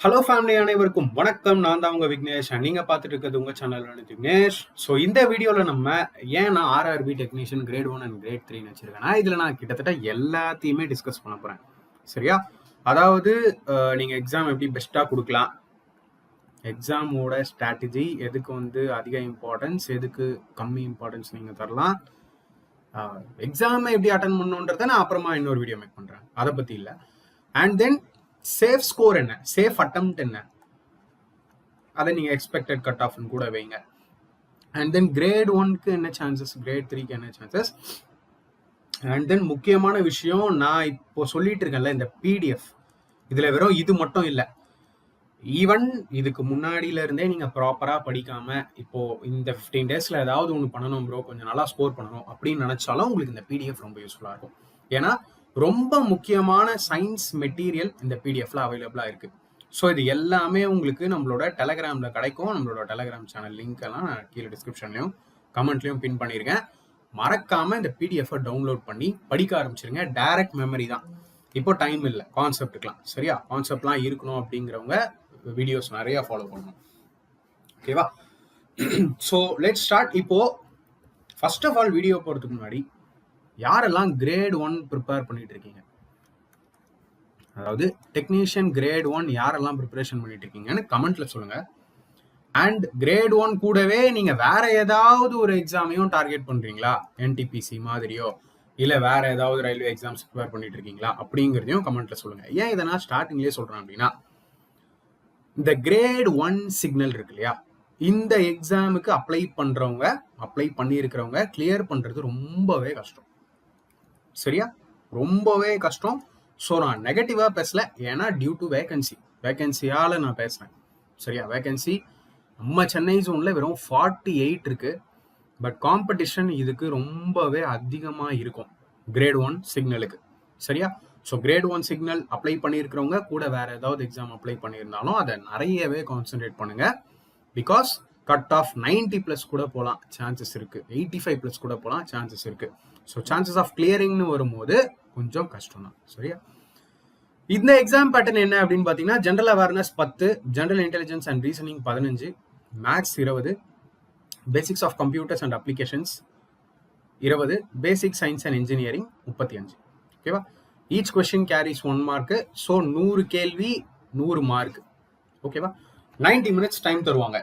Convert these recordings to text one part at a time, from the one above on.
Hello family அனைவருக்கும் வணக்கம். நான் தான் உங்க விக்னேஷ். நீங்க பார்த்துட்டு இருக்கிறது உங்க சேனல் விக்னேஷ். ஸோ இந்த வீடியோல நம்ம ஏன் நான் RRB technician grade 1 and grade 3 வச்சிருக்கேன்னா இதுல நான் கிட்டத்தட்ட எல்லாத்தையுமே டிஸ்கஸ் பண்ண போறேன். சரியா? அதாவது நீங்க எக்ஸாம் எப்படி பெஸ்டா கொடுக்கலாம், எக்ஸாமோட ஸ்ட்ராட்டஜி, எதுக்கு அதிக இம்பார்ட்டன்ஸ், எதுக்கு கம்மி இம்பார்ட்டன்ஸ் நீங்க தரலாம், எக்ஸாம் எப்படி அட்டன் பண்ணணுன்றத நான் அப்புறமா இன்னொரு வீடியோ மேக் பண்றேன், அதை பத்தி இல்லை. அண்ட் தென் சேஃப் ஸ்கோர் என்ன, சேஃப் அட்டெம்ப்ட் என்ன, அதை நீங்க எக்ஸ்பெக்டட் கட் ஆஃப் கூட வைங்க. அண்ட் தென் கிரேட் 1க்கு என்ன சான்சஸ், கிரேட் 3க்கு என்ன சான்சஸ். அண்ட் தென் முக்கியமான விஷயம், நான் இப்போ சொல்லிட்டு இருக்கேன்ல இந்த பிடிஎஃப், இதுல வெறும் இது மட்டும் இல்லை, ஈவன் இதுக்கு முன்னாடியில இருந்தே நீங்க ப்ராப்பரா படிக்காம இப்போ இந்த 15 டேஸ்ல ஏதாவது ஒன்று பண்ணணும் ப்ரோ, கொஞ்சம் நல்லா ஸ்கோர் பண்ணணும் அப்படின்னு நினைச்சாலும் உங்களுக்கு இந்த பிடிஎஃப் ரொம்ப யூஸ்ஃபுல்லா இருக்கும். ஏன்னா ரொம்ப முக்கியமான சயின்ஸ் மெட்டீரியல் இந்த பிடிஎஃப்ல அவைலபிளா இருக்கு. ஸோ இது எல்லாமே உங்களுக்கு நம்மளோட டெலகிராம்ல கிடைக்கும். நம்மளோட டெலகிராம் சேனல் லிங்க் எல்லாம் நான் கீழே டிஸ்கிரிப்ஷன்லயும் கமெண்ட்லயும் பின் பண்ணியிருக்கேன். மறக்காம இந்த பிடிஎஃப் டவுன்லோட் பண்ணி படிக்க ஆரம்பிச்சிருங்க. டைரக்ட் மெமரி தான், இப்போ டைம் இல்லை கான்செப்டுக்கலாம். சரியா? கான்செப்ட்லாம் இருக்கணும் அப்படிங்கிறவங்க வீடியோஸ் நிறைய ஃபாலோ பண்ணணும். ஓகேவா? So let's start. இப்போ ஃபர்ஸ்ட் ஆஃப் ஆல் வீடியோ போறதுக்கு முன்னாடி யாரெல்லாம் கிரேட் 1 ப்ரிப்பேர் பண்ணிட்டு இருக்கீங்க, அதாவது டெக்னீஷியன் கிரேட் 1 யாரெல்லாம் ப்ரிப்பரேஷன் பண்ணிட்டு இருக்கீங்கன்னு கமெண்ட்ல சொல்லுங்க. அண்ட் கிரேட் 1 கூடவே நீங்க வேற ஏதாவது ஒரு எக்ஸாமையும் டார்கெட் பண்றீங்களா, என்டிபிசி மாதிரியோ இல்ல வேற ஏதாவது ரயில்வே எக்ஸாம்ஸ் ப்ரிப்பேர் பண்ணிட்டு இருக்கீங்களா அப்படிங்கிறதையும் கமெண்ட்ல சொல்லுங்க. ஏன் இதை நான் ஸ்டார்டிங்லேயே சொல்றேன் அப்படின்னா, இந்த கிரேட் 1 சிக்னல் இருக்கு இல்லையா, இந்த எக்ஸாமுக்கு அப்ளை பண்ணியிருக்கிறவங்க கிளியர் பண்றது ரொம்பவே கஷ்டம். சரியா? ரொம்பவே கஷ்டம். ஸோ நான் நெகட்டிவா பேசல, ஏன்னா டியூ டு வேகன்சியால நான் பேசுறேன். சரியா? வேகன்சி நம்ம சென்னை ஜோன்ல வெறும் 48 இருக்கு. பட் காம்படிஷன் இதுக்கு ரொம்பவே அதிகமா இருக்கும் கிரேட் 1 சிக்னலுக்கு. சரியா? ஸோ கிரேட் 1 சிக்னல் அப்ளை பண்ணியிருக்கிறவங்க கூட வேற ஏதாவது எக்ஸாம் அப்ளை பண்ணியிருந்தாலும் அதை நிறையவே கான்சென்ட்ரேட் பண்ணுங்க. பிகாஸ் கட் ஆஃப் 90+ கூட போகலாம் சான்சஸ் இருக்கு, 85+ கூட போகலாம் சான்சஸ் இருக்கு. ஸோ சான்சஸ் ஆஃப் கிளியரிங்னு வரும்போது கொஞ்சம் கஷ்டம் தான். சரியா? இந்த எக்ஸாம் பேட்டர்ன் என்ன அப்படின்னு பார்த்தீங்கன்னா, general awareness 10, general intelligence and reasoning 15, maths 20, basics of computers and applications 20, basic science and engineering 35. ஓகேவா? Each question carries 1 mark. So 100 கேள்வி 100 மார்க். ஓகேவா? 90 மினிட்ஸ் டைம் தருவாங்க.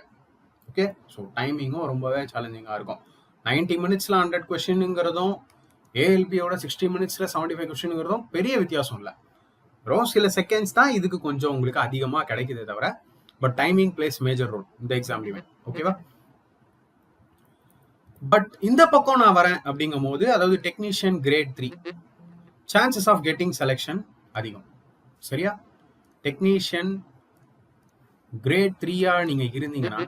ஓகே? ஸோ டைமிங்கும் ரொம்பவே சேலஞ்சிங்காக இருக்கும். 90 மினிட்ஸ்ல 100 கொஸ்டின்ங்கிறதும் ஏஎல்பியோட 60 மினிட்ஸ்ல 75 கொஸ்டின்ங்கிறதும் பெரிய வித்தியாசம் இல்லை. வெறும் சில செகண்ட்ஸ் தான் இதுக்கு கொஞ்சம் உங்களுக்கு அதிகமாக கிடைக்குதே தவிர, but timing plays major role இந்த எக்ஸாம்லயுமே. ஓகேவா? பட் இந்த பக்கம் நான் வரேன் அப்படிங்கும் போது, அதாவது technician grade 3 chances of getting selection அதிகம். சரியா? டெக்னீஷியன் கிரேட் 3 நீங்க இருந்தீங்கன்னா,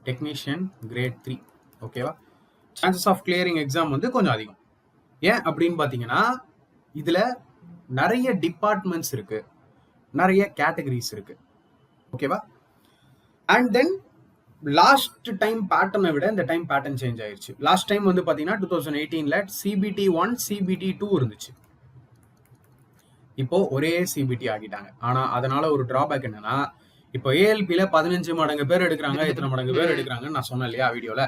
டெக்னீஷியன் கிரேட் 3 ஓகேவா, சான்சஸ் ஆஃப் கிளியரிங் எக்ஸாம் கொஞ்சம் அதிகம். ஏன் அப்படின்னு பாத்தீங்கன்னா, இதுல நிறைய டிபார்ட்மெண்ட்ஸ் இருக்கு, நிறைய கேட்டகரிஸ் இருக்கு. ஓகேவா? அண்ட் தென் லாஸ்ட் டைம் பேட்டர்னை விட இந்த டைம் பேட்டர்ன் சேஞ்ச் ஆயிருச்சு. லாஸ்ட் டைம் பாத்தீங்கன்னா 2018ல CBT 1 CBT 2 இருந்துச்சு. இப்போ ஒரே CBT ஆகிட்டாங்க. ஆனா அதனால ஒரு டிராபேக் என்னன்னா, இப்போ ஏஎல்பியில 15 மடங்கு பேர் எடுக்கிறாங்க, எத்தனை மடங்கு பேர் எடுக்கிறாங்கன்னு நான் சொன்னேன் இல்லையா வீடியோல.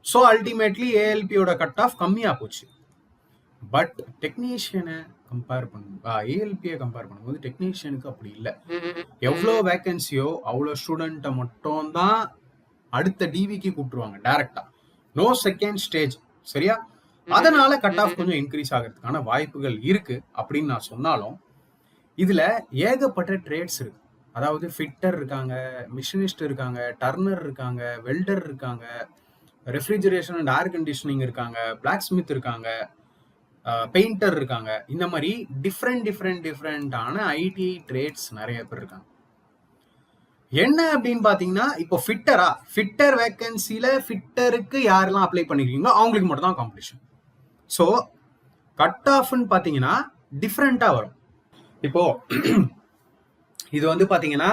ஸோ அல்டிமேட்லி ஏஎல்பியோட கட் ஆஃப் கம்மியா போச்சு. பட் டெக்னீஷியனை கம்பேர் ஏஎல்பியை கம்பேர் பண்ணும்போது டெக்னீஷியனுக்கு அப்படி இல்லை. எவ்வளோ வேகன்சியோ அவ்வளோ ஸ்டூடெண்ட்டை மட்டும் தான் அடுத்த டிவிக்கு கூப்பிட்டுருவாங்க டைரக்டா, நோ செகண்ட் ஸ்டேஜ். சரியா? அதனால கட் ஆஃப் கொஞ்சம் இன்க்ரீஸ் ஆகிறதுக்கான வாய்ப்புகள் இருக்கு அப்படின்னு நான் சொன்னாலும், இதுல ஏகப்பட்ட ட்ரேட்ஸ் இருக்கு. அதாவது ஃபிட்டர் இருக்காங்க, மிஷினிஸ்ட் இருக்காங்க, டர்னர் இருக்காங்க, வெல்டர் இருக்காங்க, ரெஃப்ரிஜரேஷன் அண்ட் ஏர் கண்டிஷனிங் இருக்காங்க, பிளாக் ஸ்மித் இருக்காங்க, பெயிண்டர் இருக்காங்க. இந்த மாதிரி டிஃப்ரெண்டான ஐடி ட்ரேட்ஸ் நிறைய பேர் இருக்காங்க. என்ன அப்படின்னு பாத்தீங்கன்னா, இப்போ ஃபிட்டர் வேகன்சில ஃபிட்டருக்கு யாரெல்லாம் அப்ளை பண்ணிருக்கீங்களோ அவங்களுக்கு மட்டும் தான் காம்படிஷன். ஸோ கட் ஆஃப்னு பாத்தீங்கன்னா டிஃப்ரெண்டா வரும். இப்போ இது பாத்தீங்கன்னா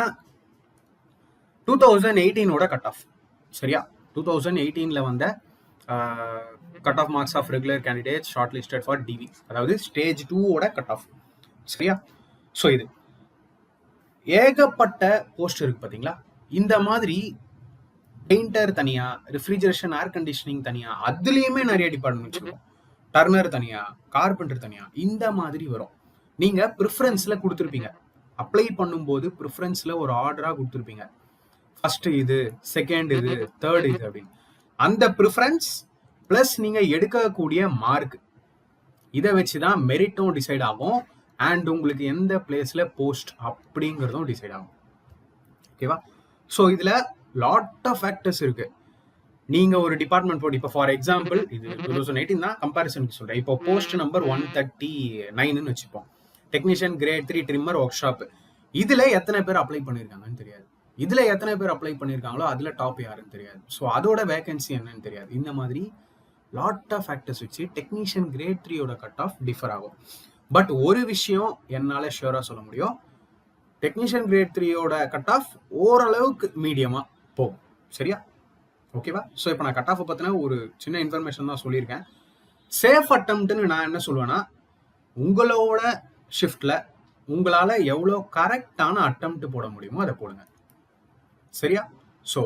2018ஓட கட் ஆஃப். சரியா? 2018ல வந்த cut off marks of regular candidate shortlisted for DV, அதாவது ஸ்டேஜ் 2ஓட கட் ஆஃப். சரியா? ஸோ இது ஏகப்பட்ட போஸ்ட் இருக்கு பாத்தீங்களா. இந்த மாதிரி பெயிண்டர் தனியா, ரெஃப்ரிஜரேஷன், ஏர் கண்டிஷனிங் தனியா, அதுலயுமே நிறைய டிபார்ட்மெண்ட்ஸ் இருக்கும். டர்னர் தனியா, கார்பெண்டர் தனியா, இந்த மாதிரி வரும். நீங்க ப்ரிஃபரன்ஸ்ல கொடுத்துருப்பீங்க, அப்ளை பண்ணும்போது ப்ரிஃபரன்ஸ்ல ஒரு ஆர்டரா கொடுத்துருப்பீங்க. ஃபர்ஸ்ட் இது, செகண்ட் இது, தேர்ட் இது அப்படின்னு. அந்த ப்ரிஃபரன்ஸ் பிளஸ் நீங்க எடுக்கக்கூடிய மார்க், இதை வச்சுதான் மெரிட்டும் டிசைட் ஆகும் அண்ட் உங்களுக்கு எந்த பிளேஸ்ல போஸ்ட் அப்படிங்கிறதும் டிசைட் ஆகும். ஓகேவா? ஸோ இதுல லாட் ஆஃப் ஃபேக்டர்ஸ் இருக்கு. நீங்க ஒரு டிபார்ட்மெண்ட் போட்டு, இப்போ ஃபார் எக்ஸாம்பிள் இது 2018 தான், கம்பேரிசனுக்கு சொல்றேன். இப்போ போஸ்ட் நம்பர் 139 வச்சுப்போம், technician grade 3 trimmer work shop. இதுல எத்தனை பேர் அப்ளை பண்ணிருக்காங்கன்னு தெரியாது. இதுல எத்தனை பேர் அப்ளை பண்ணிருக்காங்களோ அதுல டாப் யாருன்னு தெரியாது. ஸோ அதோட வேகன்சி என்னன்னு தெரியாது. இந்த மாதிரி லாட் ஆஃப் ஃபேக்டர்ஸ் வச்சு டெக்னீஷியன் கிரேட் 3யோட கட் ஆஃப் டிஃபர் ஆகும். பட் ஒரு விஷயம் என்னால ஷியூரா சொல்ல முடியும், டெக்னீஷியன் கிரேட் 3யோட கட் ஆஃப் ஓரளவுக்கு மீடியமா போகும். சரியா? ஓகேவா? ஸோ இப்போ நான் கட் ஆஃப் பத்தின ஒரு சின்ன இன்ஃபர்மேஷன் தான் சொல்லியிருக்கேன். சேஃப் அட்டம்ப்ட்னு நான் என்ன சொல்லுவேன்னா, உங்களோட ஷிஃப்ட்ல உங்களால எவ்வளோ கரெக்டான அட்டம்ப்ட் போட முடியுமோ அதை போடுங்க. சரியா? ஸோ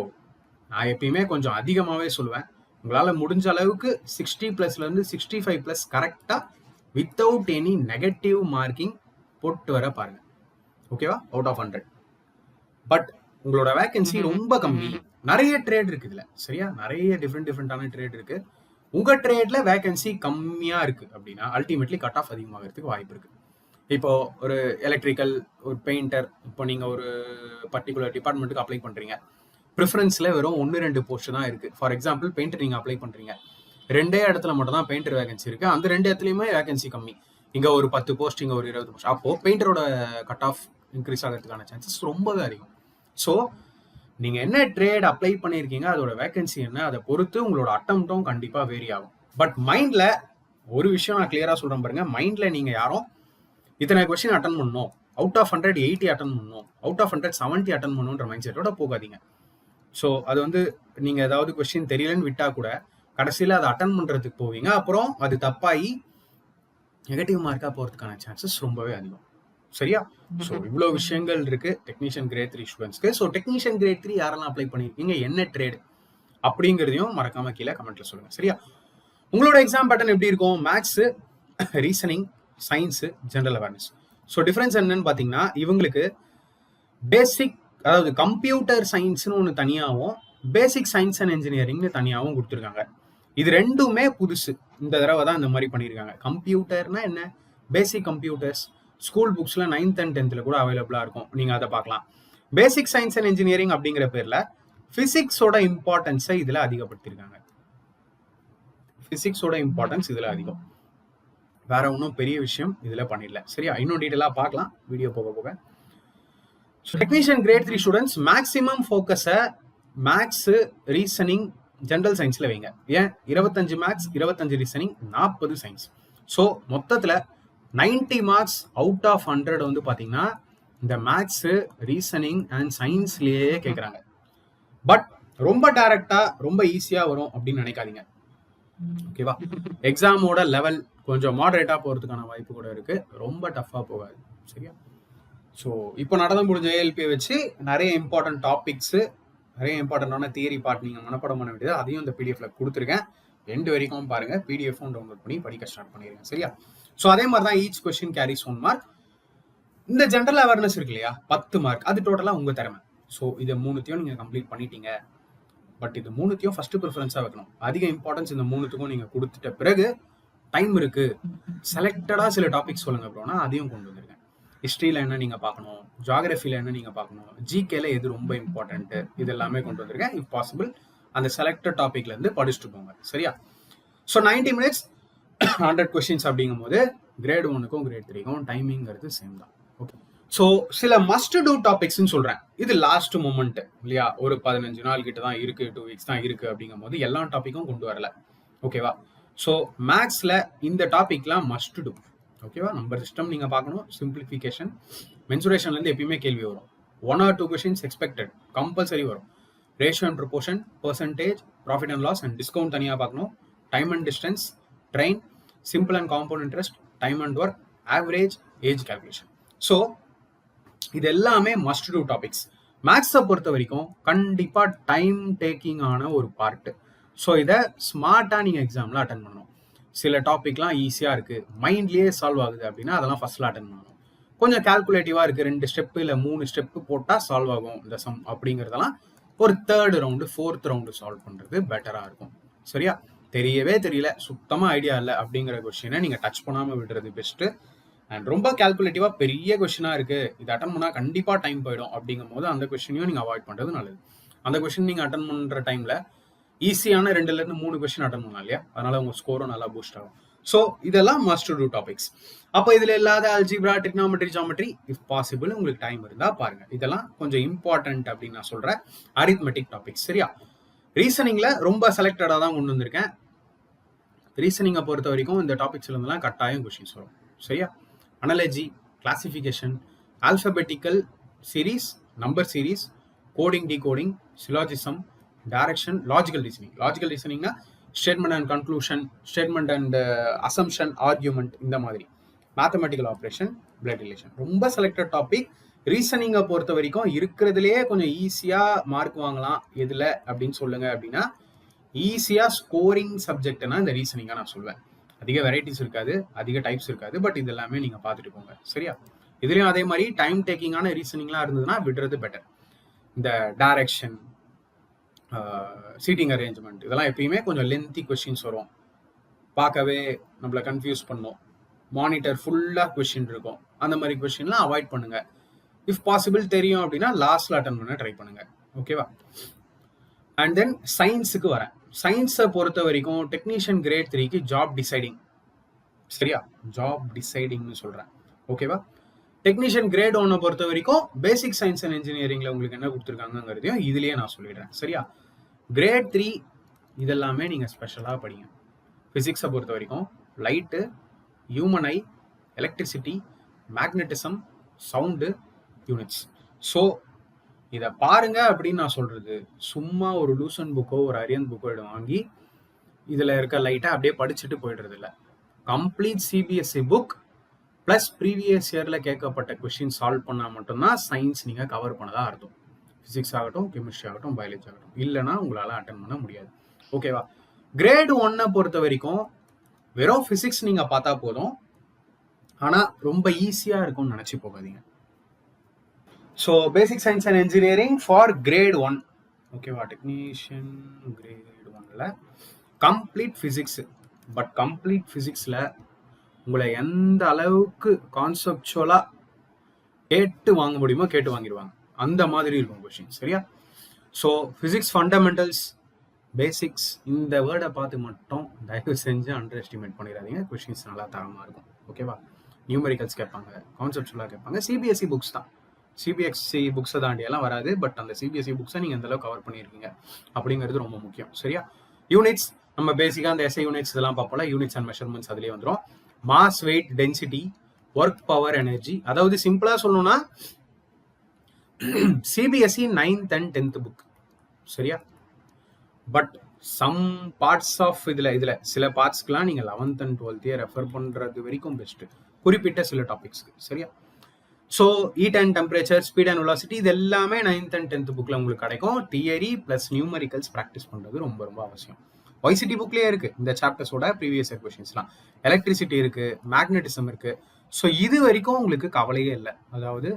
நான் எப்பயுமே கொஞ்சம் அதிகமாகவே சொல்லுவேன், உங்களால் முடிஞ்ச அளவுக்கு 60+லேருந்து 65+ கரெக்டாக வித்தவுட் எனி நெகட்டிவ் மார்க்கிங் போட்டு வர பாருங்க. ஓகேவா? Out of 100. பட் உங்களோட வேகன்சி ரொம்ப கம்மி, நிறைய ட்ரேட் இருக்கு இதுல. சரியா? நிறைய டிஃப்ரெண்டான ட்ரேட் இருக்கு. உங்க ட்ரேட்ல வேகன்சி கம்மியா இருக்கு அப்படின்னா அல்டிமேட்லி கட் ஆஃப் அதிகமாகிறதுக்கு வாய்ப்பு இருக்கு. இப்போ ஒரு எலக்ட்ரிக்கல், ஒரு பெயிண்டர், இப்போ நீங்க ஒரு பர்டிகுலர் டிபார்ட்மெண்ட்டுக்கு அப்ளை பண்றீங்க, ப்ரிஃபரன்ஸ்ல வெறும் 1-2 போஸ்ட் தான் இருக்கு. ஃபார் எக்ஸாம்பிள் பெயிண்டர் நீங்க அப்ளை பண்றீங்க, 2 இடத்துல மட்டும் தான் பெயிண்டர் வேகன்சி இருக்கு. அந்த 2 இடத்துலயுமே வேகன்சி கம்மி. இங்க ஒரு 10 போஸ்ட், இங்க ஒரு 20 போஸ்ட். அப்போ பெயிண்டரோட கட் ஆஃப் இன்க்ரீஸ் ஆகிறதுக்கான சான்சஸ் ரொம்பவே அதிகம். ஸோ நீங்க என்ன ட்ரேட் அப்ளை பண்ணியிருக்கீங்க, அதோட வேகன்சி என்ன, அதை பொறுத்து உங்களோட அட்டம்ப்டும் கண்டிப்பா வேரி ஆகும். பட் மைண்ட்ல ஒரு விஷயம் நான் கிளியரா சொல்றேன் பாருங்க, மைண்ட்ல நீங்க யாரும் இத்தனை கொஸ்டின் அட்டன் பண்ணணும், அவுட் ஆஃப் 100 80 அட்டன் பண்ணணும், அவுட் ஆஃப் 100 70 அட்டன் பண்ணணுன்ற மைண்ட் செட்டோட போகாதீங்க. ஸோ அது வந்து நீங்க ஏதாவது கொஸ்டின் தெரியலன்னு விட்டா கூட கடைசியில் அதை அட்டன் பண்றதுக்கு போவீங்க, அப்புறம் அது தப்பாகி நெகட்டிவ் மார்க்கா போறதுக்கான சான்சஸ் ரொம்பவே அதிகம். சரியா? ஸோ இவ்வளோ விஷயங்கள் இருக்கு டெக்னீஷியன் கிரேட் 3 ஸ்டூடெண்ட்ஸ்க்கு. ஸோ டெக்னீஷியன் கிரேட் 3 யாரெல்லாம் அப்ளை பண்ணியிருக்கீங்க, என்ன ட்ரேட் அப்படிங்கிறதையும் மறக்காம கீழே கமெண்ட்ல சொல்லுங்க. சரியா? உங்களோட எக்ஸாம் பேட்டர்ன் எப்படி இருக்கும்? Maths, reasoning, science, general awareness. So difference என்னன்னு பார்த்தீங்கன்னா, இவங்களுக்கு பேசிக், அதாவது கம்ப்யூட்டர் சயின்ஸ்னு ஒன்று தனியாகவும் பேசிக் சயின்ஸ் அண்ட் இன்ஜினியரிங்னு தனியாகவும் கொடுத்துருக்காங்க. இது ரெண்டுமே புதுசு, இந்த தடவை தான் இந்த மாதிரி பண்ணியிருக்காங்க. கம்ப்யூட்டர்னா என்ன, பேசிக் கம்ப்யூட்டர்ஸ் ஸ்கூல் புக்ஸ்ல 9th and 10th கூட அவைலபிளா இருக்கும், நீங்க அதை பார்க்கலாம். பேசிக் சயின்ஸ் அண்ட் இன்ஜினியரிங் அப்படிங்கிற பேர்ல பிசிக்ஸோட இம்பார்ட்டன்ஸை இதுல அதிகப்படுத்திருக்காங்க. பிசிக்ஸோட இம்பார்ட்டன்ஸ் இதுல அதிகம், வேற ஒன்றும் பெரிய விஷயம் இதுல பண்ணிடல. சரியா? இன்னும் டீட்டெயிலா பார்க்கலாம் வீடியோ போக போக. டெக்னீஷியன் கிரேட் 3 ஸ்டூடெண்ட்ஸ் மேக்ஸிமம் ஃபோக்கஸை மேக்ஸ், ரீசனிங், ஜெனரல் சயின்ஸ்ல வைங்க. ஏன்? 25 மேக்ஸ், 25 ரீசனிங், 40 சயின்ஸ். ஸோ மொத்தத்துல 90 மார்க்ஸ் அவுட் ஆஃப் 100 வந்து பாத்தீங்கன்னா இந்த மேக்ஸ், ரீசனிங் அண்ட் சயின்ஸ்லயே கேட்கறாங்க. பட் ரொம்ப டைரக்டா ரொம்ப ஈஸியா வரும் அப்படின்னு நினைக்காதீங்க. ஓகேவா? எக்ஸாமோட லெவல் கொஞ்சம் மாடரேட்டா போறதுக்கான வாய்ப்பு கூட இருக்கு, ரொம்ப டஃபா போகாது. சரியா? ஸோ இப்போ நடந்து முடிஞ்ச ஏஎல்பியை வச்சு நிறைய இம்பார்ட்டன்ட் டாபிக்ஸ், நிறைய இம்பார்ட்டன்டான தியரி பார்ட் நீங்க மனப்பாடம் பண்ண வேண்டியது, அதையும் இந்த பிடிஎஃப்ல கொடுத்துருக்கேன். எண்டு வரைக்கும் பாருங்க, பிடிஎஃப்பும் டவுன்லோட் பண்ணி படிக்க ஸ்டார்ட் பண்ணிடுங்க. சரியா? ஸோ அதே மாதிரி தான் ஈச் கொஸ்டின் கேரிஸ் 1 மார்க். இந்த ஜென்ரல் அவேர்னஸ் இருக்கு இல்லையா, 10 மார்க், அது டோட்டலா உங்க திறமை. ஸோ இதை 3த்தையும் நீங்க கம்ப்ளீட் பண்ணிட்டீங்க. பட் இது 3த்தையும் ஃபர்ஸ்ட் ப்ரிஃபரன்ஸா வைக்கணும். அதிக இம்பார்ட்டன்ஸ் இந்த 3த்துக்கும் நீங்க கொடுத்துட்ட பிறகு டைம் இருக்கு, செலக்டடா சில டாபிக்ஸ் சொல்லுங்க அப்படின்னா அதையும் கொண்டு வந்துருங்க. ஹிஸ்ட்ரியில என்ன நீங்க பார்க்கணும், ஜியாகிரபில என்ன நீங்க பார்க்கணும், ஜிகேல எது ரொம்ப இம்பார்ட்டன்ட், இது எல்லாமே கொண்டு வந்திருக்கேன். இஃப் பாசிபிள் அந்த செலக்டட் டாபிக்ல இருந்து படிச்சுட்டு போங்க. சரியா? ஸோ 90 minutes 100 questions அப்படிங்கும் போது கிரேட் 1க்கும் கிரேட் 3க்கும் டைமிங்கிறது சேம் தான். ஓகே. ஸோ சில மஸ்ட் டூ டாபிக்ஸ்ன்னு சொல்றேன். இது லாஸ்ட் மூமெண்ட் இல்லையா, ஒரு 15 நாள் கிட்ட தான் இருக்கு, 2 weeks தான் இருக்கு அப்படிங்கும் போது எல்லா டாபிக்கும் கொண்டு வரல. ஓகேவா? ஸோ மேக்ஸ்ல இந்த டாபிக்லாம் மஸ்ட் டூ. ஓகேவா? நம்பர் சிஸ்டம் நீங்க பார்க்கணும், சிம்பிளிஃபிகேஷன், மென்சுரேஷன்ல இருந்து எப்பயுமே கேள்வி வரும். 1 or 2 questions எக்ஸ்பெக்டட், கம்பல்சரி வரும். Ratio and proportion, percentage, profit and loss and discount தனியாக பார்க்கணும். Time and distance, train, simple and compound interest, time and work, average, age calculation. So இது எல்லாமே மஸ்ட் டூ டாபிக்ஸ். மேக்ஸை பொறுத்த வரைக்கும் கண்டிப்பா time taking ஆன ஒரு பார்ட். ஸோ இதை ஸ்மார்ட்டா நீங்க எக்ஸாம்ல அட்டன் பண்ணணும். சில டாபிக்லாம் ஈஸியா இருக்கு, மைண்ட்லயே சால்வ் ஆகுது அப்படின்னா அதெல்லாம் ஃபர்ஸ்ட்ல அட்டன் பண்ணணும். கொஞ்சம் கால்குலேட்டிவா இருக்கு, 2 ஸ்டெப் இல்ல 3 ஸ்டெப் போட்டா சால்வ் ஆகும் இந்த சம் அப்படிங்கறதெல்லாம் ஒரு 3rd round 4th round solve பண்றது பெட்டரா இருக்கும். சரியா? தெரியவே தெரியல, சுத்தமா ஐடியா இல்லை அப்படிங்கிற கொஸ்டினை நீங்க டச் பண்ணாம விடுறது பெஸ்ட். அண்ட் ரொம்ப கால்குலேட்டிவா பெரிய கொஸ்டினா இருக்கு, இது அட்டன் பண்ணா கண்டிப்பா டைம் போயிடும் அப்படிங்கும் போது அந்த கொஸ்டினையும் நீங்க அவாய்ட் பண்றது நல்லது. அந்த கொஸ்டின் நீங்க அட்டன் பண்ற டைம்ல ஈஸியான 2ல இருந்து 3 கொஸ்டின் அட்டன் பண்ணலாம் இல்லையா, அதனால உங்க ஸ்கோரும் நல்லா பூஸ்ட் ஆகும். ஸோ இதெல்லாம் மஸ்ட் டூ டாபிக்ஸ். அப்போ இதுல இல்லாத algebra, trigonometry, geometry if possible உங்களுக்கு டைம் இருந்தா பாருங்க. இதெல்லாம் கொஞ்சம் இம்பார்ட்டன்ட் அப்படின்னு நான் சொல்றேன் அரித்மெட்டிக் டாபிக்ஸ். சரியா? ரீசனிங்ல ரொம்ப செலக்டடா தான் கொண்டு வந்திருக்கேன். ரீசனிங்கை பொறுத்த வரைக்கும் இந்த டாபிக்ஸ்ல இருந்தெல்லாம் கட்டாயம் கொஸ்டின்ஸ் வரும். சரியா? Analogy, classification, alphabetical series, number series, coding, decoding, syllogism, direction, logical reasoning. Logical ரீசனிங்னா statement and conclusion, statement and assumption, argument, இந்த மாதிரி. Mathematical operation, blood relation. ரொம்ப செலக்டட் டாபிக். ரீசனிங்கை பொறுத்த வரைக்கும் இருக்கிறதுலேயே கொஞ்சம் ஈஸியா மார்க் வாங்கலாம் எதுல அப்படின்னு சொல்லுங்க அப்படின்னா, ஈஸியா ஸ்கோரிங் சப்ஜெக்ட்னா இந்த ரீசனிங்கா நான் சொல்வேன். அதிக வெரைட்டிஸ் இருக்காது, அதிக டைப்ஸ் இருக்காது, பட் இது எல்லாமே நீங்க பார்த்துட்டு போங்க. சரியா? இதுலயும் அதே மாதிரி டைம் டேக்கிங்கான ரீசனிங்லாம் இருந்ததுன்னா விடுறது பெட்டர். இந்த டைரக்ஷன், சீட்டிங் அரேஞ்ச்மெண்ட், இதெல்லாம் எப்பயுமே கொஞ்சம் லென்த்தி கொஸ்டின்ஸ் வரும், பார்க்கவே நம்மள கன்ஃபியூஸ் பண்ணும், மானிட்டர் ஃபுல்லா கொஸ்டின் இருக்கும். அந்த மாதிரி கொஸ்டின்லாம் அவாய்ட் பண்ணுங்க. இஃப் பாசிபிள் தெரியும் அப்படின்னா லாஸ்ட்ல அட்டன் பண்ண ட்ரை பண்ணுங்க. ஓகேவா? அண்ட் தென் சயின்ஸுக்கு வரேன். சயின்ஸை பொறுத்த வரைக்கும் டெக்னீஷியன் கிரேட் 3க்கு ஜாப் டிசைடிங். சரியா? ஜாப் டிசைடிங்னு சொல்றேன். ஓகேவா? டெக்னீஷியன் கிரேட் 1 பொறுத்த வரைக்கும் பேசிக் சயின்ஸ் அண்ட் இன்ஜினியரிங்ல உங்களுக்கு என்ன கொடுத்துருக்காங்கிறதையும் இதுலயே நான் சொல்லிடுறேன். சரியா? கிரேட் 3 இதெல்லாமே நீங்க ஸ்பெஷலா படிங்க. பிசிக்ஸை பொறுத்த வரைக்கும் light, human eye, electricity, magnetism, sound, units. So இதை பாருங்க அப்படின்னு நான் சொல்றது சும்மா ஒரு லூசன் புக்கோ ஒரு அரியன் புக்கோ வாங்கி இதுல இருக்க லைட்டை அப்படியே படிச்சுட்டு போயிடுறது இல்லை. Complete CBSE book plus previous இயர்ல கேட்கப்பட்ட கொஸ்டின் சால்வ் பண்ணா மட்டும்தான் சயின்ஸ் நீங்க கவர் பண்ணதா அர்த்தம். பிசிக்ஸ் ஆகட்டும், கெமிஸ்ட்ரி ஆகட்டும், பயாலஜி ஆகட்டும். இல்லைன்னா உங்களால அட்டன் பண்ண முடியாது. ஓகேவா? கிரேட் 1 பொறுத்த வரைக்கும் வெறும் பிசிக்ஸ் நீங்க பார்த்தா போதும், ஆனா ரொம்ப ஈஸியா இருக்கும்னு நினைச்சு போகாதீங்க. So basic science and engineering for grade 1. ஓகேவா? டெக்னீஷியன் கிரேட் 1ல கம்ப்ளீட் பிசிக்ஸ். பட் கம்ப்ளீட் பிசிக்ஸ்ல உங்களை எந்த அளவுக்கு கான்செப்சுவலா கேட்டு வாங்க முடியுமோ கேட்டு வாங்கிடுவாங்க. அந்த மாதிரி இருக்கும் கொஸ்டின். சரியா? ஸோ பிசிக்ஸ் ஃபண்டமெண்டல்ஸ், பேசிக்ஸ், இந்த வேர்டை பார்த்து மட்டும் தயவு செஞ்சு அண்டர் எஸ்டிமேட் பண்ணிடாதீங்க. கொஸ்டின்ஸ் நல்லா தரமா இருக்கும். ஓகேவா? நியூமெரிக்கல்ஸ் கேட்பாங்க, கான்செப்சுவலாக கேட்பாங்க. சிபிஎஸ்சி புக்ஸ் தான், சிபிஎஸ்சி புக்ஸை தாண்டியெல்லாம் வராது. பட் அந்த சிபிஎஸ்சி புக்ஸை நீங்கள் எந்த அளவுக்கு கவர் பண்ணியிருக்கீங்க அப்படிங்கிறது ரொம்ப முக்கியம். சரியா? யூனிட்ஸ் நம்ம பேசிக்காக அந்த எஸ்ஐ யூனிட்ஸ் இதெல்லாம் பார்ப்போம்ல, யூனிட்ஸ் அண்ட் மெஷர்மெண்ட்ஸ் அதுலேயே வந்துடும். Mass, weight, density, work, power, energy. அதாவது சிம்பிளா சொல்லணும்னா CBSE 9th and 10th book. சரியா? பட் சம் பார்ட்ஸ் ஆஃப் இதுல சில பார்ட்ஸ்க்குலாம் நீங்க 11th and 12th ரெஃபர் பண்றது வரைக்கும் பெஸ்ட், குறிப்பிட்ட சில டாபிக்ஸ்க்கு. சரியா? So heat and temperature, speed and velocity, இது எல்லாமே 9th and 10th புக்ல உங்களுக்கு கிடைக்கும். தியரி பிளஸ் நியூமரிக்கல்ஸ் ப்ராக்டிஸ் பண்றது ரொம்ப ரொம்ப அவசியம். ஒய்சிடி புக்லயே இருக்கு இந்த சாப்டர்ஸோட ப்ரீவியஸ் இயர் கொஸ்டின்ஸ்லாம். எலக்ட்ரிசிட்டி இருக்கு, மேக்னட்டிசம் இருக்கு. ஸோ இது வரைக்கும் உங்களுக்கு கவலையே இல்லை. அதாவது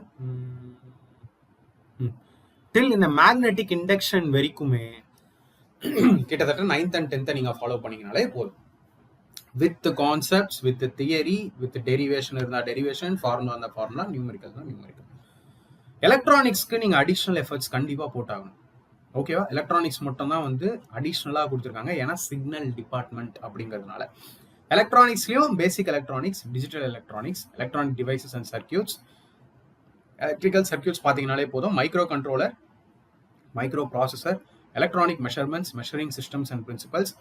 டில் இந்த மேக்னெட்டிக் இண்டக்ஷன் வரைக்குமே கிட்டத்தட்ட 9th and 10th நீங்க ஃபாலோ பண்ணீங்கனாலே போதும். With concepts, with theory, with derivation இருந்தா டெரிவேஷன், ஃபார்முலா இருந்தா ஃபார்முலா, நியூமெரிக்கல் தான் நியூமெரிக்கல். எலக்ட்ரானிக்ஸ்க்கு நீங்க அடிஷனல் எஃபர்ட்ஸ் கண்டிப்பா போட்டாகணும். ஓகேவா? எலக்ட்ரானிக்ஸ் மட்டும் தான் வந்து அடிஷ்னலாக கொடுத்துருக்காங்க, ஏன்னா சிக்னல் டிபார்ட்மெண்ட் அப்படிங்கிறதுனால. எலக்ட்ரானிக்ஸ்லயும் basic electronics, digital electronics, electronic devices and circuits, electrical circuits பார்த்தீங்கனாலே போதும். Microcontroller, microprocessor, electronic measurements, measuring systems and principles,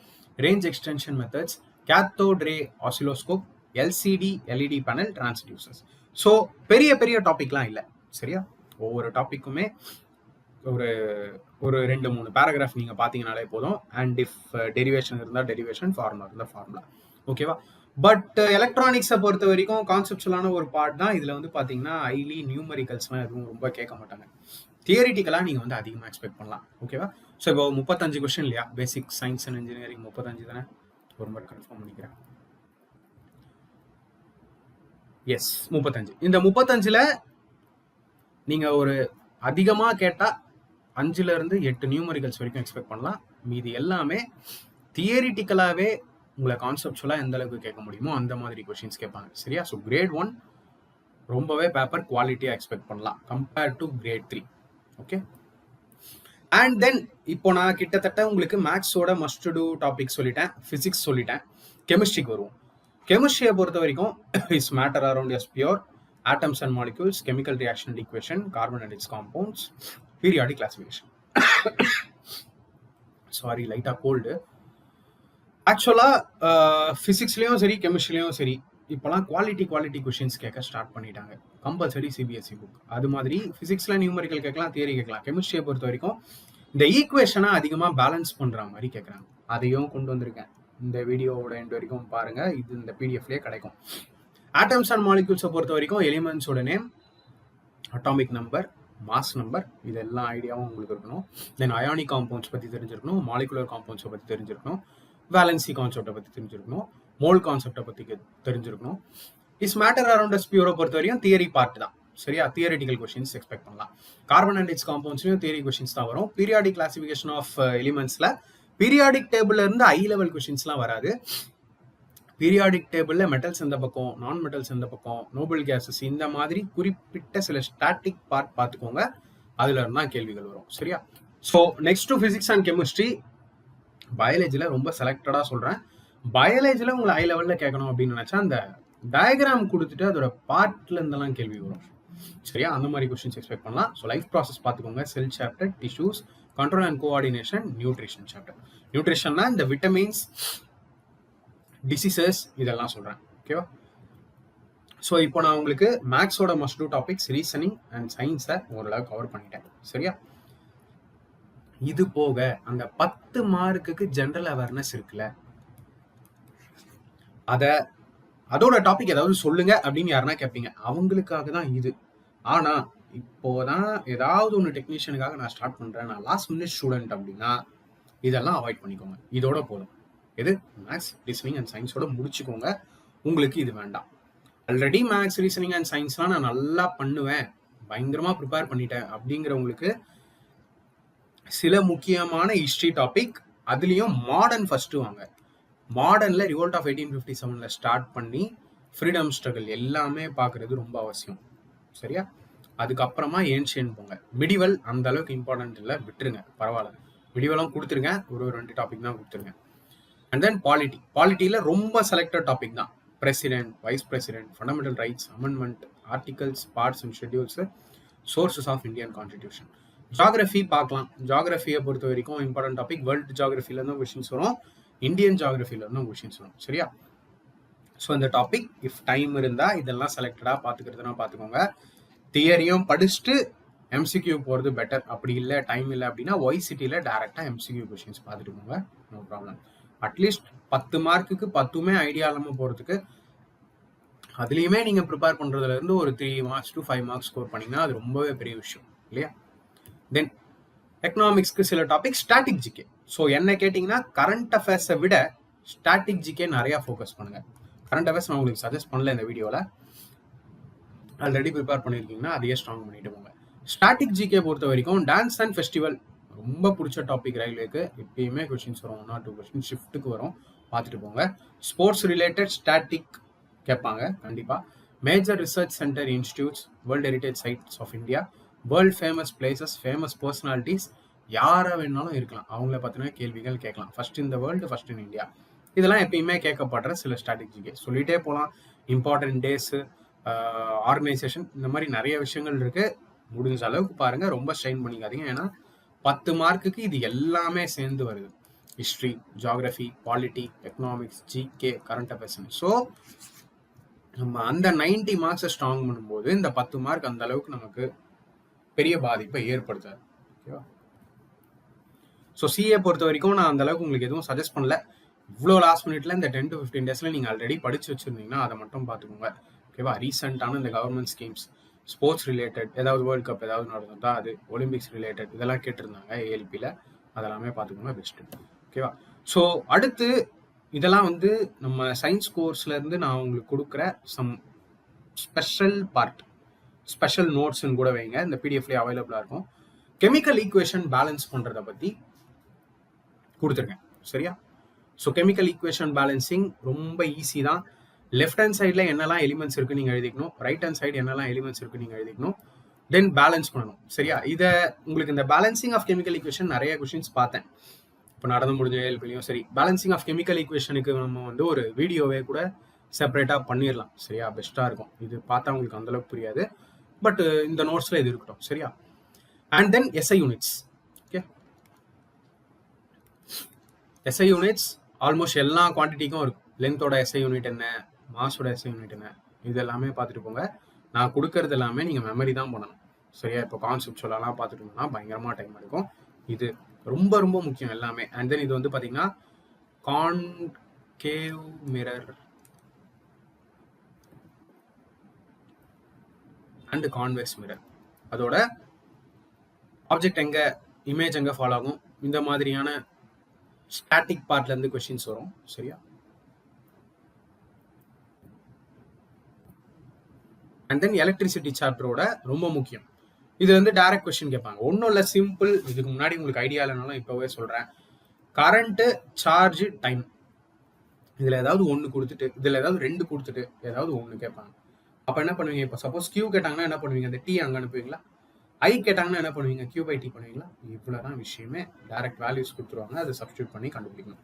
range extension methods, cathode ray oscilloscope, LCD, LED panel, transducers. So பெரிய பெரிய டாபிக்லாம் இல்லை. சரியா? ஒவ்வொரு டாபிக்குமே ஒரு 2-3 paragraph நீங்க பாத்தீங்கனாலே போதும். அண்ட் இஃப் டெரிவேஷன் இருந்தா டெரிவேஷன், ஃபார்முலா இருந்தா ஃபார்முலா. ஓகேவா? பட் எலக்ட்ரானிக்ஸை பொறுத்த வரைக்கும் கான்செப்சுவலான ஒரு பார்ட் தான். இதில் வந்து பார்த்தீங்கன்னா ஹைலி நியூமரிக்கல்ஸ்லாம் எதுவும் ரொம்ப கேட்க மாட்டாங்க. தியரிட்டிக்கலாக நீங்கள் வந்து அதிகமாக எக்ஸ்பெக்ட் பண்ணலாம். ஓகேவா? ஸோ இப்போ 35 கொஸ்டின் இல்லையா? பேசிக் சயின்ஸ் அண்ட் இன்ஜினியரிங் 35 தானே? ஒரு முறை கன்ஃபார்ம் பண்ணிக்கிறேன். எஸ், 35. இந்த 35ல் நீங்கள் ஒரு அதிகமாக கேட்டால் 5ல இருந்து 8 நியூமரிக்கல்ஸ் வரைக்கும் எக்ஸ்பெக்ட் பண்ணலாம். மீதி எல்லாமே தியரிட்டிக்கலாகவே உங்களை கான்செப்சுவலாக எந்த அளவுக்கு கேட்க முடியுமோ அந்த மாதிரி கொஸ்டின்ஸ் கேட்பாங்க. சரியா? ஸோ கிரேட் 1 ரொம்பவே பேப்பர் குவாலிட்டியாக எக்ஸ்பெக்ட் பண்ணலாம் compared to grade 3. Okay, and then இப்போ நான் கிட்டத்தட்ட உங்களுக்கு மேக்ஸோட மஸ்ட் டூ டாபிக் சொல்லிட்டேன், ஃபிசிக்ஸ் சொல்லிட்டேன். கெமிஸ்ட்ரிக்கு வருவோம். கெமிஸ்ட்ரியை பொறுத்த வரைக்கும் is matter around us pure, atoms and molecules, chemical reaction and equation, carbon and its compounds, periodic classification. Sorry, லைட்டாக கோல்டு. ஆக்சுவலாக ஃபிசிக்ஸ்லேயும் சரி கெமிஸ்ட்ரிலையும் சரி இப்போலாம் குவாலிட்டி கொஷின்ஸ் கேட்க ஸ்டார்ட் பண்ணிட்டாங்க. Compulsory CBSE book. அது மாதிரி ஃபிசிக்ஸில் நியூமரிக்கல் கேட்கலாம், தியரி கேட்கலாம். கெமிஸ்ட்ரியை பொறுத்த வரைக்கும் இந்த ஈக்குவேஷனை அதிகமாக பேலன்ஸ் பண்ணுற மாதிரி கேட்குறாங்க. அதையும் கொண்டு வந்திருக்கேன். இந்த வீடியோவோட எண்ட் வரைக்கும் பாருங்கள். இது இந்த பிடிஎஃப்லேயே கிடைக்கும். ஆட்டம்ஸ் அண்ட் மாலிகூல்ஸை பொறுத்த வரைக்கும் எலிமெண்ட்ஸோட name, atomic number, mass number, இது எல்லா ஐடியாவும் உங்களுக்கு இருக்கணும். தென் அயானிக் காம்பவுண்ட்ஸ் பற்றி தெரிஞ்சிருக்கணும், மாலிகுலர் காம்பவுண்ட்ஸை பற்றி தெரிஞ்சிருக்கணும், வேலன்சி கான்செப்டை பற்றி தெரிஞ்சிருக்கணும், மோல் கான்செப்டை பற்றி தெரிஞ்சிருக்கணும். இஸ் மேட்டர் அரவுண்ட் அஸ் பியூரை பொறுத்த வரைக்கும் தியரி பார்ட் தான். சரியா? தியரிட்டிக்கல் கொஸ்டின்ஸ் எக்ஸ்பெக்ட் பண்ணலாம். கார்பன் அண்ட் இட்ஸ் காம்பவுண்ட்ஸ்லையும் தியரி கொஸ்டின்ஸ் தான் வரும். பீரியாடிக் கிளாசிஃபிகேஷன் ஆஃப் எலிமெண்ட்ஸில் பீரியாடிக் டேபிள்ல இருந்து ஹை லெவல் கொஸ்டின்ஸ்லாம் வராது. பீரியாடிக் டேபிளில் மெட்டல்ஸ் எந்த பக்கம், நான் மெட்டல்ஸ் எந்த பக்கம், நோபல் கேஸஸ், இந்த மாதிரி குறிப்பிட்ட சில ஸ்டாட்டிக் பார்ட் பார்த்துக்கோங்க. அதுல இருந்தா கேள்விகள் வரும். சரியா? So next physics and chemistry. பயாலஜியில் ரொம்ப செலக்டடாக சொல்கிறேன். பயாலஜியில் உங்களை ஹை லெவலில் கேட்கணும் அப்படின்னு நினச்சா அந்த டயக்ராம் கொடுத்துட்டு அதோட பார்ட்ல இருந்தெல்லாம் கேள்வி வரும். சரியா? அந்த மாதிரி கொஸ்டின்ஸ் எக்ஸ்பெக்ட் பண்ணலாம். ஸோ லைஃப் ப்ராசஸ் பார்த்துக்கோங்க. Cell chapter, tissues, control and coordination, nutrition chapter. நியூட்ரிஷன்னா இந்த விட்டமின்ஸ், டிசீசஸ், இதெல்லாம் சொல்கிறேன். ஓகேவா? ஸோ இப்போ நான் உங்களுக்கு மேக்ஸோட must do topics, reasoning and சயின்ஸை ஓரளவு கவர் பண்ணிட்டேன். சரியா? இது போக அந்த 10 மார்க்குக்கு ஜென்ரல் அவேர்னஸ் இருக்குல்ல, அதோட டாபிக் ஏதாவது சொல்லுங்க அப்படின்னு யாருன்னா கேட்பீங்க. அவங்களுக்காக தான் இது. ஆனா இப்போதான் ஏதாவது ஒன்று டெக்னீஷியனுக்காக நான் ஸ்டார்ட் பண்றேன், நான் லாஸ்ட் மினிட் ஸ்டூடெண்ட் அப்படின்னா இதெல்லாம் அவாய்ட் பண்ணிக்கோங்க. இதோட போதும். எது? மேக்ஸ், ரீசனிங் அண்ட் சயின்ஸோட முடிச்சுக்கோங்க. உங்களுக்கு இது வேண்டாம். ஆல்ரெடி மேக்ஸ், ரீசனிங் அண்ட் சயின்ஸ்லாம் நான் நல்லா பண்ணுவேன், பயங்கரமா ப்ரிப்பேர் பண்ணிட்டேன் அப்படிங்கிறவங்களுக்கு சில முக்கியமான ஹிஸ்டரி டாபிக், அதுலேயும் மாடர்ன் ஃபர்ஸ்ட் வாங்க. மாடர்னில் ரிவோல்ட் ஆஃப் 1857 ஸ்டார்ட் பண்ணி ஃப்ரீடம் ஸ்ட்ரகிள் எல்லாமே பார்க்குறது ரொம்ப அவசியம். சரியா? அதுக்கப்புறமா ஏன்ஷியன் போங்க. மிடிவல் அந்த அளவுக்கு இம்பார்ட்டன்ட் இல்லை, விட்டுருங்க, பரவாயில்ல. மிடிவலும் கொடுத்துருங்க, ஒரு 2 டாபிக் தான் கொடுத்துருங்க. அண்ட் தென் பாலிட்டியில் ரொம்ப செலக்டட் டாபிக் தான். President, vice president, fundamental rights, amendment, articles, parts and schedules, sources of Indian constitution. Geography பார்க்கலாம். ஜியாகிரஃபியை பொறுத்த வரைக்கும் இம்பார்ட்டன்ட் டாபிக். வேர்ல்டு ஜியாகிரஃபிலேருந்து கொஷின்ஸ் வரும், இந்தியன் ஜியாகிரஃபிலேருந்து கொஷின்ஸ் வரும். சரியா? ஸோ இந்த டாபிக் இஃப் டைம் இருந்தால் இதெல்லாம் செலக்டடாக பார்த்துக்கிறதுனா பார்த்துக்கோங்க. தியரியும் படிச்சுட்டு எம்சிக்யூ போகிறது பெட்டர். அப்படி இல்லை, டைம் இல்லை அப்படின்னா ஒய்சிட்டியில் டேரெக்டாக எம்சிக்யூ கொஷின்ஸ் பார்த்துட்டு போங்க, நோ ப்ராப்ளம். அட்லீஸ்ட் 10 மார்க்குக்கு 10மே ஐடியா இல்லாமல் போகிறதுக்கு அதுலேயுமே நீங்கள் ப்ரிப்பேர் பண்ணுறதுலேருந்து ஒரு 3 மார்க்ஸ் to 5 மார்க்ஸ் ஸ்கோர் பண்ணிங்கன்னா அது ரொம்பவே பெரிய விஷயம் இல்லையா? தென் எக்கனாமிக்ஸ்க்கு சில டாபிக், ஸ்டாட்டிக் ஜிகே. ஸோ என்ன கேட்டிங்கன்னா கரண்ட் அஃபேர்ஸை விட ஸ்டாட்டிக் ஜிகே நிறையா ஃபோக்கஸ் பண்ணுங்கள். கரண்ட் அஃபேர்ஸ் நான் உங்களுக்கு சஜஸ்ட் பண்ணல இந்த வீடியோவில், ஆல்ரெடி ப்ரிப்பேர் பண்ணியிருக்கீங்கன்னா அதையே ஸ்ட்ராங் பண்ணிட்டு போங்க. ஸ்டாட்டிக் ஜிகே பொறுத்த வரைக்கும் டான்ஸ் அண்ட் ஃபெஸ்டிவல் ரொம்ப பிடிச்ச டாபிக். ரயில்வேக்கு எப்பயுமே கொஸ்டின்ஸ் வரும், 1 or 2 கொஸ்டின் ஷிஃப்ட்டுக்கு வரும், பார்த்துட்டு போங்க. ஸ்போர்ட்ஸ் ரிலேட்டட் ஸ்டாட்டிக் கேட்பாங்க கண்டிப்பாக. Major research centre institutes, world heritage sites of India, world famous places, famous personalities, யாரை வேணாலும் இருக்கலாம், அவங்கள பற்றின கேள்விகள் கேட்கலாம். First in the world, first in India, இதெல்லாம் எப்பயுமே கேட்கப்படுற சில ஸ்டாட்டிக் ஜிகே. சொல்லிட்டே போகலாம். இம்பார்ட்டன்ட் டேஸு, ஆர்கனைசேஷன், இந்த மாதிரி நிறைய விஷயங்கள் இருக்கு. முடிஞ்ச அளவுக்கு பாருங்க, ரொம்ப ஸ்ட்ரெயின் பண்ணிக்காதீங்க. ஏன்னா 10 மார்க்குக்கு இது எல்லாமே சேர்ந்து வருது. History, geography, polity, economics, GK, current affairs. So நம்ம அந்த 90 மார்க்ஸை ஸ்ட்ராங் பண்ணும்போது இந்த 10 மார்க் அந்த அளவுக்கு நமக்கு பெரிய பாதிப்பை ஏற்படுத்தாது. ஓகேவா? ஸோ சிஏ பொறுத்த வரைக்கும் நான் அந்த அளவுக்கு உங்களுக்கு எதுவும் சஜஸ்ட் பண்ணல. இவ்வளோ லாஸ்ட் மினிட்ல இந்த 10 to 15 டேஸ்ல நீங்க ஆல்ரெடி படிச்சு வச்சிருந்தீங்கன்னா அதை மட்டும் பார்த்துக்கோங்க. ஓகேவா? ரீசெண்டான இந்த கவர்மெண்ட் ஸ்கீம்ஸ், ஸ்போர்ட்ஸ் ரிலேட்டட், ஏதாவது வேர்ல்டு கப் ஏதாவது நடந்தா அது, ஒலிம்பிக்ஸ் ரிலேட்டட் இதெல்லாம் கேட்டிருந்தாங்க ஏஎல்பியில், அதெல்லாமே பார்த்துக்கோங்க பெஸ்ட்டு. ஓகேவா? ஸோ அடுத்து இதெல்லாம் வந்து நம்ம சயின்ஸ் கோர்ஸ்ல இருந்து நான் உங்களுக்கு கொடுக்குற சம் ஸ்பெஷல் பார்ட், ஸ்பெஷல் நோட்ஸ்ன்னு கூட வைங்க, இந்த பிடிஎஃப்லேயே அவைலபிளாக இருக்கும். கெமிக்கல் ஈக்குவேஷன் பேலன்ஸ் பண்ணுறதை பற்றி கொடுத்துருக்கேன். சரியா? ஸோ கெமிக்கல் ஈக்குவேஷன் பேலன்சிங் ரொம்ப ஈஸி தான். லெஃப்ட் ஹேண்ட் சைடில் என்னெல்லாம் எலிமெண்ட்ஸ் இருக்குது நீங்கள் எழுதிக்கணும், ரைட் ஹேண்ட் சைடு என்னெல்லாம் எலிமெண்ட்ஸ் இருக்குது நீங்கள் எழுதிக்கணும், தென் பேலன்ஸ் பண்ணணும். சரியா? இதை உங்களுக்கு இந்த பேலன்சிங் ஆஃப் கெமிக்கல் ஈக்குவேஷன் நிறைய கொஷின்ஸ் பார்த்தேன் இப்போ நடந்து முடிஞ்ச ஏல்பிலையும். சரி, பேலன்சிங் ஆஃப் கெமிக்கல் ஈக்குவேஷனுக்கு நம்ம வந்து ஒரு வீடியோவே கூட செப்பரேட்டாக பண்ணிடலாம். சரியா? பெஸ்ட்டாக இருக்கும். இது பார்த்தா உங்களுக்கு அந்தளவுக்கு புரியாது, பட் இந்த நோட்ஸில் இது இருக்கட்டும். சரியா? And then SI units. Okay, SI units almost எல்லா குவான்டிட்டிக்கும் இருக்கும். லென்த்தோட எஸ்ஐ யூனிட் என்ன, மாஸோட எஸ்ஐ யூனிட் என்ன, இது எல்லாமே பார்த்துட்டு போங்க. நான் கொடுக்கறது எல்லாமே நீங்கள் மெமரி தான் பண்ணணும். சரியா? இப்போ கான்செப்ட்ஸ்லாம் பார்த்துட்டு போனா பயங்கரமாக டைம் எடுக்கும். இது ரொம்ப ரொம்ப முக்கியம் எல்லாமே. அண்ட் தென் இது வந்து பார்த்தீங்கன்னா concave mirror and convex mirror. அதோட ஆப்ஜெக்ட் எங்கே, இமேஜ் எங்கே ஃபாலோ ஆகும், இந்த மாதிரியான ஸ்டாட்டிக் பார்ட்லேருந்து கொஸ்டின்ஸ் வரும். சரியா? அண்ட் தென் எலக்ட்ரிசிட்டி சாப்டரோட ரொம்ப முக்கியம். இது வந்து டைரக்ட் கொஸ்டின் கேட்பாங்க. ஒன்றும் இல்லை, சிம்பிள். இதுக்கு முன்னாடி உங்களுக்கு ஐடியா இல்லைனாலும் இப்போவே சொல்கிறேன். கரண்ட்டு, சார்ஜ், டைம், இதில் ஏதாவது ஒன்று கொடுத்துட்டு, இதில் ஏதாவது 2 கொடுத்துட்டு ஏதாவது ஒன்று கேட்பாங்க. அப்போ என்ன பண்ணுவீங்க? இப்போ சப்போஸ் கியூ கேட்டாங்கன்னா என்ன பண்ணுவீங்க? அந்த டி அங்கே அனுப்புவீங்களா? ஐ கேட்டாங்கன்னா என்ன பண்ணுவீங்க? கியூ பை டி பண்ணுவீங்களா? இவ்வளோதான் விஷயமே. டைரக்ட் வேல்யூஸ் கொடுத்துருவாங்க, அதை சப்ஸ்டியூட் பண்ணி கண்டுபிடிக்கணும்.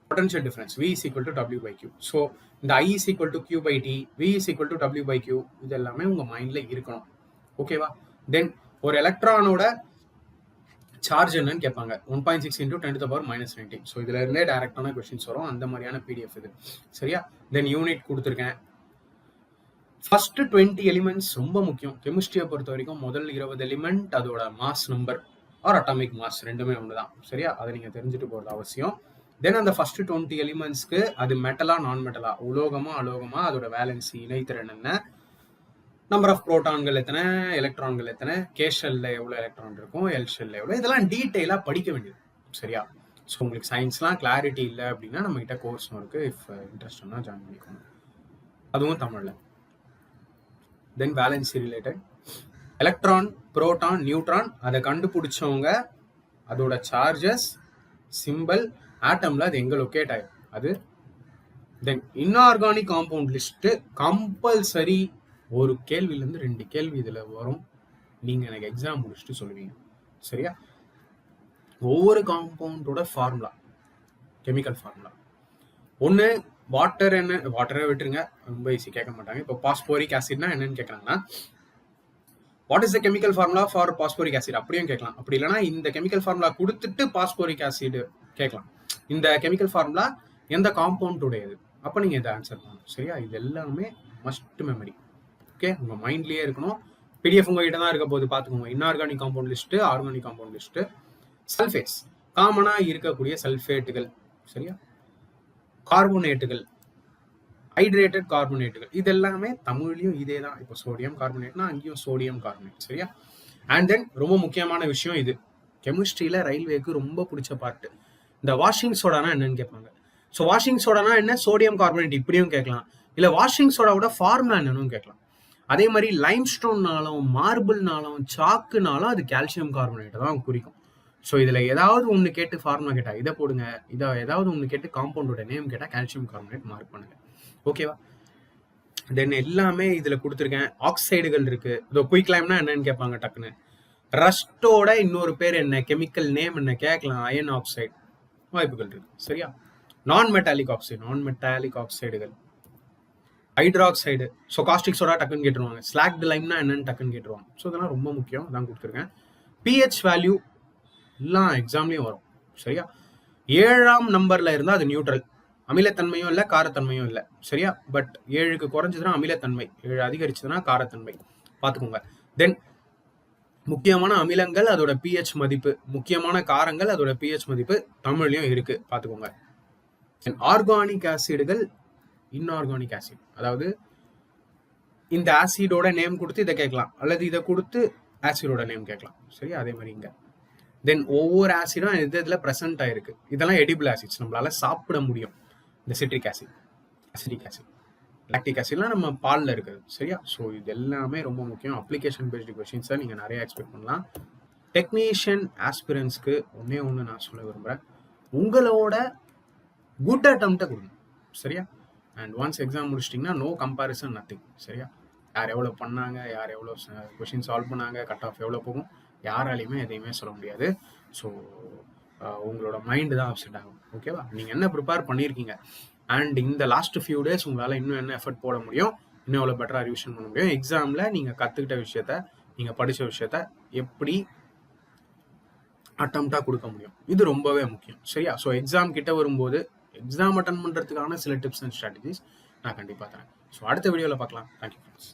Potential difference V is equal to W by Q. So இந்த I is equal to Q by T, V is equal to W by Q, இது எல்லாமே உங்கள் மைண்டில் இருக்கணும். ஓகேவா? தென் ஒரு எலக்ட்ரானோட சார்ஜ் என்னன்னு கேட்பாங்க. 1.6 into 10 to the power -19. So இதுல இருந்தே டைரக்டான கொஸ்டின்ஸ் வரும். அந்த மாதிரியான பிடிஎஃப் இது. சரியா? தென் யூனிட் கொடுத்துருக்கேன். ஃபர்ஸ்ட் 20 எலிமெண்ட்ஸ் ரொம்ப முக்கியம். கெமிஸ்ட்ரியை பொறுத்த வரைக்கும் முதல் 20 எலிமெண்ட் அதோட mass number or atomic mass ரெண்டுமே ஒன்று தான். சரியா? அதை நீங்கள் தெரிஞ்சுட்டு போகிறது அவசியம். தென் அந்த ஃபர்ஸ்ட் 20 எலிமெண்ட்ஸ்க்கு அது மெட்டலா நான் மெட்டலா, உலோகமா அலோகமா, அதோட வேலன்சி இணைத்திறன் என்ன, நம்பர் ஆஃப் புரோட்டான்கள் எத்தனை, எலக்ட்ரான்கள் எத்தனை, கே ஷெல்ல எவ்வளோ எலக்ட்ரான் இருக்கும், எல் ஷெல்ல எவ்வளோ, இதெல்லாம் டீட்டெயிலாக படிக்க வேண்டியது. சரியா? ஸோ உங்களுக்கு சயின்ஸ்லாம் கிளாரிட்டி இல்லை அப்படின்னா நம்மகிட்ட கோர்ஸும் இருக்குது. இஃப் இன்ட்ரெஸ்ட்னா ஜாயின் பண்ணிக்கோங்க, அதுவும் தமிழில். Then valency related, electron, proton, neutron, அதை கண்டுபிடிச்சவங்க, அதோட சார்ஜஸ், சிம்பிள், ஆட்டம்ல அது எங்க லொக்கேட் ஆயிடும் அது. தென் இன்ஆர்கானிக் காம்பவுண்ட் லிஸ்ட் கம்பல்சரி ஒரு கேள்வியிலேருந்து 2 கேள்வி இதில் வரும். நீங்கள் எனக்கு எக்ஸாம் முடிச்சுட்டு சொல்லுவீங்க. சரியா? ஒவ்வொரு காம்பவுண்டோட ஃபார்முலா, கெமிக்கல் ஃபார்முலா ஒன்று. வாட்டர் என்ன, வாட்டரை விட்டுருங்க, ரொம்ப ஈஸி, கேட்க மாட்டாங்க. இப்போ பாஸ்போரிக் ஆசிட்னா என்னன்னு கேட்குறாங்கன்னா, what is the chemical formula for phosphoric acid அப்படியும் கேட்கலாம். அப்படி இல்லைனா இந்த கெமிக்கல் ஃபார்முலா கொடுத்துட்டு பாஸ்போரிக் ஆசிட் கேட்கலாம். இந்த கெமிக்கல் ஃபார்முலா எந்த காம்பவுண்டுடையது, அப்போ நீங்கள் இதை ஆன்சர் பண்ணணும். சரியா? இது எல்லாமே மஸ்ட் மெமரி. ஓகே, உங்கள் மைண்ட்லேயே இருக்கணும். பிடிஎஃப் உங்ககிட்ட தான் இருக்க போது பார்த்துக்கோங்க. Inorganic compound list, organic compound list, sulphates, காமனாக இருக்கக்கூடிய சல்ஃபேட்டுகள். சரியா? கார்போனேட்டுகள், ஹைட்ரேட்டட் கார்போனேட்டுகள், இது எல்லாமே தமிழ்லையும் இதே தான். இப்போ சோடியம் கார்பனேட்னா அங்கேயும் சோடியம் கார்பனேட். சரியா? அண்ட் தென் ரொம்ப முக்கியமான விஷயம் இது, கெமிஸ்ட்ரியில் ரயில்வேக்கு ரொம்ப பிடிச்ச பார்ட்டு, இந்த வாஷிங் சோடானா என்னன்னு கேட்பாங்க. ஸோ வாஷிங் சோடானா என்ன, சோடியம் கார்பனேட் இப்படியும் கேட்கலாம், இல்லை வாஷிங் சோடாவோட ஃபார்முலா என்னன்னு கேட்கலாம். அதே மாதிரி லைம் ஸ்டோன்னாலும், மார்பிள்னாலும், சாக்குனாலும் அது கால்சியம் கார்பனேட்டை தான் குறிக்கும். ஸோ இதில் ஏதாவது ஒன்று கேட்டு ஃபார்முலா கேட்டால் இதை போடுங்க, இதை ஏதாவது ஒன்று கேட்டு காம்பவுண்டோட நேம் கேட்டால் கால்சியம் கார்பனேட் மார்க் பண்ணுங்க. ஓகேவா? தென் எல்லாமே இதில் கொடுத்துருக்கேன். ஆக்சைடுகள் இருக்குது. இதோ குயிக்லைம்னா என்னன்னு கேட்பாங்க டக்குன்னு. ரஸ்டோட இன்னொரு பேர் என்ன, கெமிக்கல் நேம் என்ன கேட்கலாம், அயன் ஆக்சைடு, வாய்ப்புகள் இருக்கு. சரியா? நான் மெட்டாலிக் ஆக்சைடு, நான் மெட்டாலிக் ஆக்சைடுகள், ஹைட்ராக்சைடு, ஸோ காஸ்டிக் சோடா டக்குன்னு கேட்டுருவாங்க. ஸ்லாக்டு லைம்னா என்னன்னு டக்குன்னு கேட்டுருவாங்க. ஸோ இதெல்லாம் ரொம்ப முக்கியம், அதான் கொடுத்துருக்கேன். பிஹெச் வேல்யூ எல்லாம் எக்ஸாம்லேயும் வரும். சரியா? 7ஆம் நம்பரில் இருந்தால் அது நியூட்ரல், அமிலத்தன்மையும் இல்லை காரத்தன்மையும் இல்லை. சரியா? பட் 7க்கு குறைஞ்சதுன்னா அமிலத்தன்மை, 7 அதிகரிச்சதுன்னா காரத்தன்மை, பார்த்துக்கோங்க. தென் முக்கியமான அமிலங்கள் அதோட பிஹெச் மதிப்பு, முக்கியமான காரங்கள் அதோட பிஹெச் மதிப்பு தமிழ்லையும் இருக்கு, பார்த்துக்கோங்க. ஆர்கானிக் ஆசிடுகள், இன்ஆர்கானிக் ஆசிட், அதாவது இந்த ஆசிடோட நேம் கொடுத்து இதை கேட்கலாம், அல்லது இதை கொடுத்து ஆசிடோட நேம் கேட்கலாம். சரியா? அதே மாதிரி இங்க தென் ஒவ்வொரு ஆசிடும் இதில் ப்ரெசென்ட் ஆயிருக்கு. இதெல்லாம் எடிபிள் ஆசிட்ஸ், நம்மளால சாப்பிட முடியும். இந்த citric acid, acetic acid, lactic ஆசிட்லாம் நம்ம பாலில் இருக்குது. சரியா? ஸோ இது எல்லாமே ரொம்ப முக்கியம். அப்ளிகேஷன் பேஸ்டு கொஸ்டின்ஸை நீங்கள் நிறைய எக்ஸ்பெக்ட் பண்ணலாம். டெக்னீஷியன் ஆஸ்பிரன்ஸ்க்கு ஒன்று நான் சொல்ல விரும்புகிறேன், உங்களோட குட் அட்டம்ப்டை கொடுங்க. சரியா? அண்ட் ஒன்ஸ் எக்ஸாம் முடிச்சிட்டிங்கன்னா நோ கம்பேரிசன், நத்திங். சரியா? யார் எவ்வளோ பண்ணாங்க, யார் எவ்வளோ கொஷின் சால்வ் பண்ணாங்க, கட் ஆஃப் எவ்வளோ போகும், யாராலையுமே எதையுமே சொல்ல முடியாது. ஸோ உங்களோட மைண்டு தான் அப்செட் ஆகும். ஓகேவா? நீங்கள் என்ன ப்ரிப்பேர் பண்ணியிருக்கீங்க, அண்ட் இந்த லாஸ்ட் ஃபியூ டேஸ் உங்களால் இன்னும் என்ன எஃபர்ட் போட முடியும், இன்னும் எவ்வளோ பெட்டராக ரிவிஷன் பண்ண முடியும், எக்ஸாமில் நீங்கள் கற்றுக்கிட்ட விஷயத்த, நீங்கள் படித்த விஷயத்த எப்படி அட்டம்ப்டாக கொடுக்க முடியும், இது ரொம்பவே முக்கியம். சரியா? ஸோ எக்ஸாம் கிட்ட வரும்போது எக்ஸாம் அட்டன் பண்ணுறதுக்கான சில டிப்ஸ் அண்ட் ஸ்ட்ராட்டஜிஸ் நான் கண்டிப்பாக தரேன். ஸோ அடுத்த வீடியோவில் பார்க்கலாம். Thank you friends.